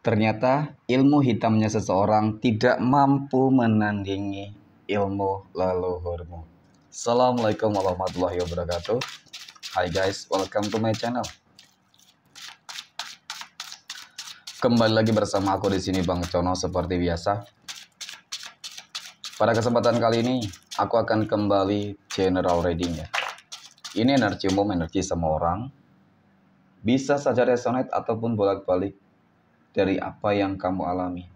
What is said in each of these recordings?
Ternyata ilmu hitamnya seseorang tidak mampu menandingi ilmu leluhurmu. Assalamualaikum warahmatullahi wabarakatuh. Hai guys, welcome to my channel. Kembali lagi bersama aku di sini Bang Cono seperti biasa. Pada kesempatan kali ini aku akan kembali general reading ya. Ini energi umum, energi semua orang. Bisa saja resonate ataupun bolak-balik dari apa yang kamu alami.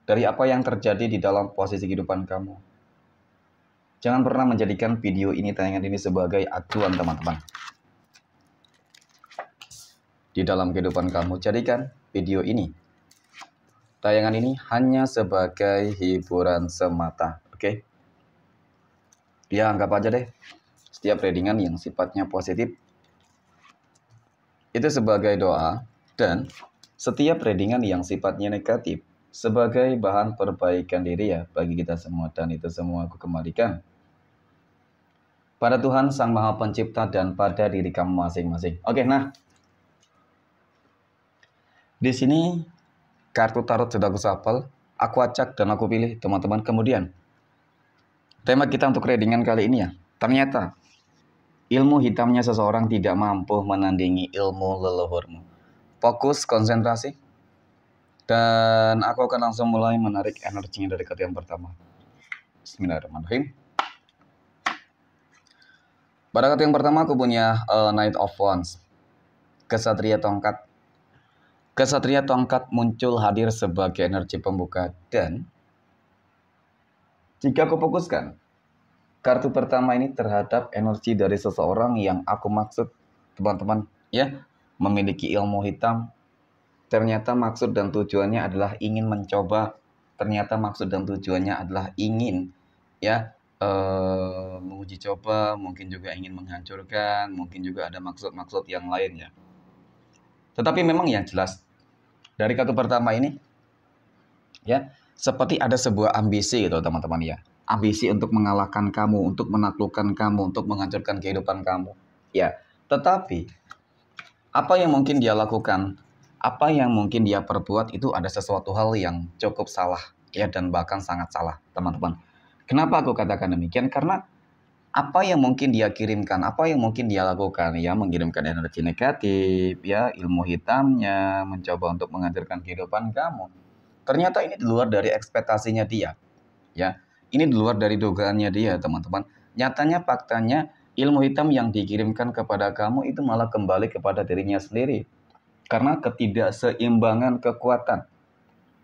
Dari apa yang terjadi di dalam posisi kehidupan kamu. Jangan pernah menjadikan video ini, tayangan ini sebagai acuan teman-teman. Di dalam kehidupan kamu, jadikan video ini, tayangan ini hanya sebagai hiburan semata. Oke? Ya, anggap aja deh, setiap readingan yang sifatnya positif itu sebagai doa, dan setiap readingan yang sifatnya negatif sebagai bahan perbaikan diri ya bagi kita semua. Dan itu semua aku kembalikan pada Tuhan Sang Maha Pencipta dan pada diri kamu masing-masing. Oke, nah di sini kartu tarot sudah aku shuffle, aku acak dan aku pilih teman-teman. Kemudian tema kita untuk readingan kali ini ya, ternyata ilmu hitamnya seseorang tidak mampu menandingi ilmu leluhurmu. Fokus, konsentrasi, dan aku akan langsung mulai menarik energinya dari kartu yang pertama. Bismillahirrahmanirrahim. Pada kartu yang pertama aku punya Knight of Wands, Kesatria Tongkat. Kesatria Tongkat muncul hadir sebagai energi pembuka, dan jika aku fokuskan kartu pertama ini terhadap energi dari seseorang yang aku maksud teman-teman ya, memiliki ilmu hitam. Ternyata maksud dan tujuannya adalah ingin mencoba. Ternyata maksud dan tujuannya adalah ingin ya menguji coba, mungkin juga ingin menghancurkan, mungkin juga ada maksud-maksud yang lainnya. Tetapi memang yang jelas dari kartu pertama ini ya, seperti ada sebuah ambisi gitu teman-teman ya. Ambisi untuk mengalahkan kamu, untuk menaklukkan kamu, untuk menghancurkan kehidupan kamu. Ya, tetapi apa yang mungkin dia lakukan, apa yang mungkin dia perbuat itu ada sesuatu hal yang cukup salah ya, dan bahkan sangat salah teman-teman. Kenapa aku katakan demikian? Karena apa yang mungkin dia kirimkan, apa yang mungkin dia lakukan ya, mengirimkan energi negatif ya, ilmu hitamnya, mencoba untuk menghancurkan kehidupan kamu. Ternyata ini di luar dari ekspektasinya dia ya. Ini di luar dari dugaannya dia teman-teman. Nyatanya faktanya ilmu hitam yang dikirimkan kepada kamu itu malah kembali kepada dirinya sendiri. Karena ketidakseimbangan kekuatan.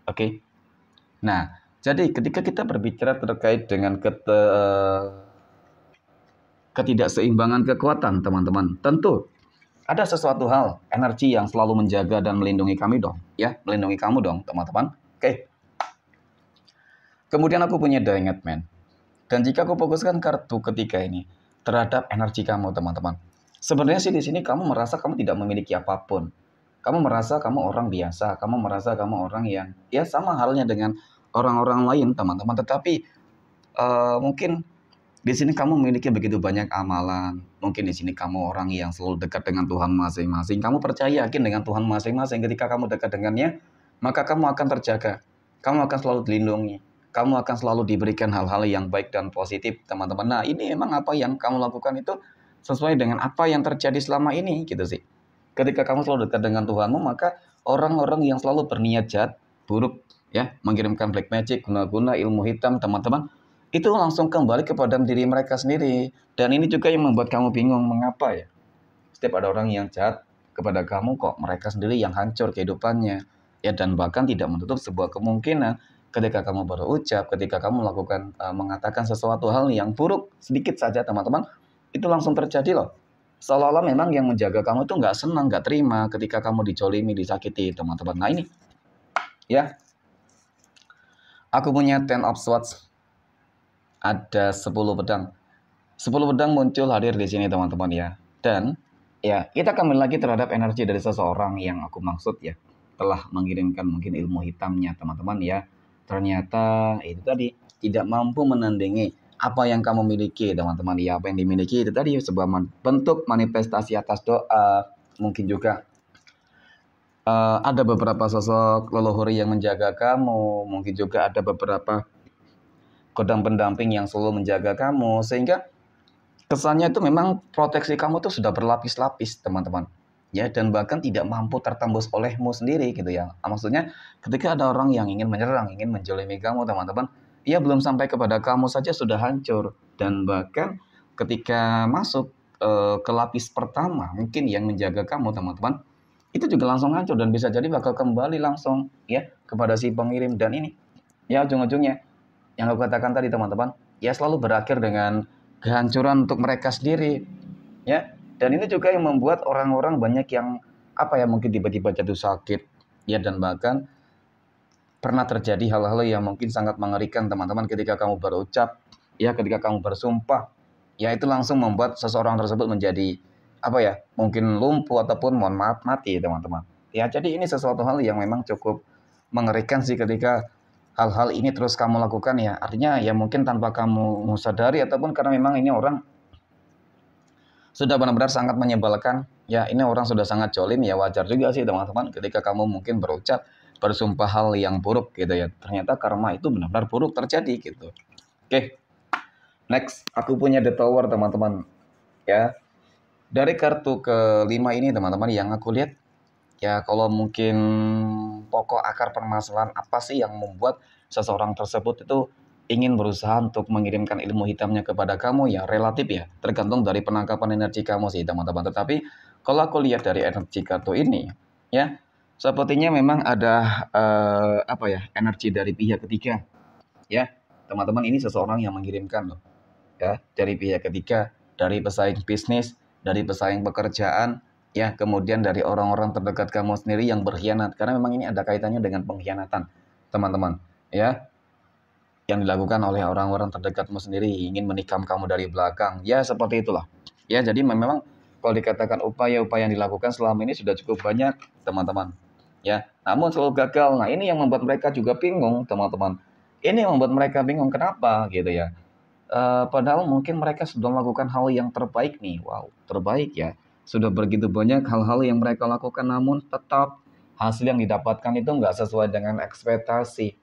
Oke. Nah, jadi ketika kita berbicara terkait dengan ketidakseimbangan kekuatan teman-teman, tentu ada sesuatu hal, energi yang selalu menjaga dan melindungi kami dong, ya, melindungi kamu dong, teman-teman. Oke. Kemudian aku punya The Hanged Man. Dan jika aku fokuskan kartu ketiga ini terhadap energi kamu, teman-teman. Sebenarnya sih di sini kamu merasa kamu tidak memiliki apapun. Kamu merasa kamu orang biasa, kamu merasa kamu orang yang ya sama halnya dengan orang-orang lain, teman-teman. Tetapi mungkin di sini kamu memiliki begitu banyak amalan. Mungkin di sini kamu orang yang selalu dekat dengan Tuhan masing-masing. Kamu percaya yakin dengan Tuhan masing-masing. Ketika kamu dekat dengannya, maka kamu akan terjaga. Kamu akan selalu dilindungi. Kamu akan selalu diberikan hal-hal yang baik dan positif, teman-teman. Nah, ini emang apa yang kamu lakukan itu sesuai dengan apa yang terjadi selama ini, gitu sih. Ketika kamu selalu dekat dengan Tuhanmu, maka orang-orang yang selalu berniat jahat, buruk, ya, mengirimkan black magic, guna-guna ilmu hitam, teman-teman, itu langsung kembali kepada diri mereka sendiri. Dan ini juga yang membuat kamu bingung, mengapa ya setiap ada orang yang jahat kepada kamu, kok mereka sendiri yang hancur kehidupannya. Ya, dan bahkan tidak menutup sebuah kemungkinan ketika kamu berucap, ketika kamu melakukan mengatakan sesuatu hal yang buruk sedikit saja teman-teman, itu langsung terjadi loh. Seolah-olah memang yang menjaga kamu itu nggak senang, nggak terima ketika kamu dicolimi, disakiti teman-teman. Nah ini ya, aku punya Ten of Swords, ada 10 pedang. 10 pedang muncul hadir di sini teman-teman ya. Dan ya, kita kembali lagi terhadap energi dari seseorang yang aku maksud ya, telah mengirimkan mungkin ilmu hitamnya teman-teman ya. Ternyata itu tadi tidak mampu menandingi apa yang kamu miliki teman-teman ya. Apa yang dimiliki itu tadi sebuah bentuk manifestasi atas doa, mungkin juga ada beberapa sosok leluhur yang menjaga kamu, mungkin juga ada beberapa kodam pendamping yang selalu menjaga kamu, sehingga kesannya itu memang proteksi kamu tuh sudah berlapis-lapis, teman-teman. Ya, dan bahkan tidak mampu tertembus olehmu sendiri gitu ya. Maksudnya ketika ada orang yang ingin menyerang, ingin menjolimi kamu, teman-teman, ia belum sampai kepada kamu saja sudah hancur. Dan bahkan ketika masuk ke lapis pertama, mungkin yang menjaga kamu, teman-teman, itu juga langsung hancur dan bisa jadi bakal kembali langsung ya kepada si pengirim. Dan ini ya ujung-ujungnya yang aku katakan tadi, teman-teman, ya selalu berakhir dengan kehancuran untuk mereka sendiri ya. Dan ini juga yang membuat orang-orang banyak yang apa ya, mungkin tiba-tiba jatuh sakit ya, dan bahkan pernah terjadi hal-hal yang mungkin sangat mengerikan, teman-teman, ketika kamu berucap ya, ketika kamu bersumpah ya, itu langsung membuat seseorang tersebut menjadi apa ya, mungkin lumpuh ataupun mohon maaf mati, teman-teman ya. Jadi ini sesuatu hal yang memang cukup mengerikan sih ketika hal-hal ini terus kamu lakukan ya. Artinya ya mungkin tanpa kamu sadari ataupun karena memang ini orang sudah benar-benar sangat menyebalkan ya, ini orang sudah sangat jolim ya. Wajar juga sih, teman-teman, ketika kamu mungkin berucap bersumpah hal yang buruk gitu ya, ternyata karma itu benar-benar buruk terjadi gitu. Oke, next aku punya The Tower, teman-teman ya. Dari kartu kelima ini, teman-teman, yang aku lihat ya, kalau mungkin pokok akar permasalahan apa sih yang membuat seseorang tersebut itu ingin berusaha untuk mengirimkan ilmu hitamnya kepada kamu, ya relatif ya, tergantung dari penangkapan energi kamu sih, teman-teman. Tetapi kalau aku lihat dari energi kartu ini ya, sepertinya memang ada apa ya, energi dari pihak ketiga ya, teman-teman. Ini seseorang yang mengirimkan loh ya, dari pihak ketiga, dari pesaing bisnis, dari pesaing pekerjaan ya, kemudian dari orang-orang terdekat kamu sendiri yang berkhianat, karena memang ini ada kaitannya dengan pengkhianatan, teman-teman ya, yang dilakukan oleh orang-orang terdekatmu sendiri, ingin menikam kamu dari belakang ya, seperti itulah ya. Jadi memang kalau dikatakan upaya-upaya yang dilakukan selama ini sudah cukup banyak, teman-teman ya, namun selalu gagal. Nah, ini yang membuat mereka juga bingung, teman-teman. Ini yang membuat mereka bingung, kenapa gitu ya. Padahal mungkin mereka sudah melakukan hal yang terbaik nih. Wow, terbaik ya. Sudah begitu banyak hal-hal yang mereka lakukan, namun tetap hasil yang didapatkan itu nggak sesuai dengan ekspektasi.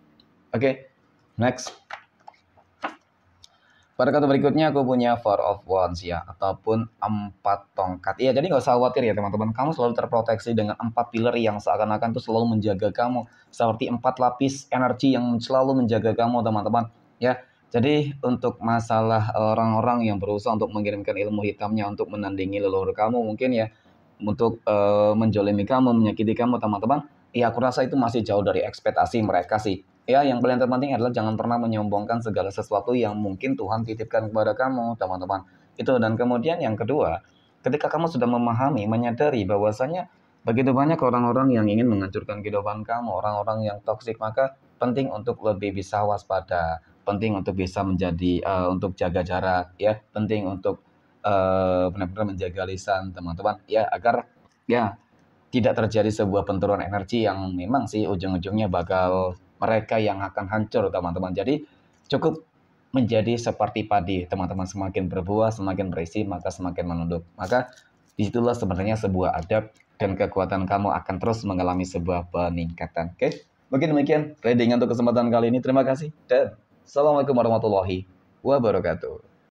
Oke, next. Pada kartu berikutnya aku punya Four of Wands ya, ataupun 4 tongkat. Ya, jadi nggak usah khawatir ya, teman-teman. Kamu selalu terproteksi dengan 4 pilar yang seakan-akan tuh selalu menjaga kamu. Seperti 4 lapis energi yang selalu menjaga kamu, teman-teman. Ya, jadi untuk masalah orang-orang yang berusaha untuk mengirimkan ilmu hitamnya untuk menandingi leluhur kamu, mungkin ya, untuk menjolimi kamu, menyakiti kamu, teman-teman. Ya, aku rasa itu masih jauh dari ekspektasi mereka sih. Ya, yang paling terpenting adalah jangan pernah menyombongkan segala sesuatu yang mungkin Tuhan titipkan kepada kamu, teman-teman. Itu. Dan kemudian yang kedua, ketika kamu sudah memahami, menyadari bahwasanya begitu banyak orang-orang yang ingin menghancurkan kehidupan kamu, orang-orang yang toksik, maka penting untuk lebih bisa waspada, penting untuk bisa menjadi untuk jaga jarak, ya, penting untuk benar-benar menjaga lisan, teman-teman, ya, agar ya tidak terjadi sebuah benturan energi yang memang sih ujung-ujungnya bakal mereka yang akan hancur, teman-teman. Jadi cukup menjadi seperti padi, teman-teman. Semakin berbuah, semakin berisi, maka semakin menunduk. Maka disitulah sebenarnya sebuah adab, dan kekuatan kamu akan terus mengalami sebuah peningkatan. Oke, mungkin demikian reading untuk kesempatan kali ini. Terima kasih dan assalamualaikum warahmatullahi wabarakatuh.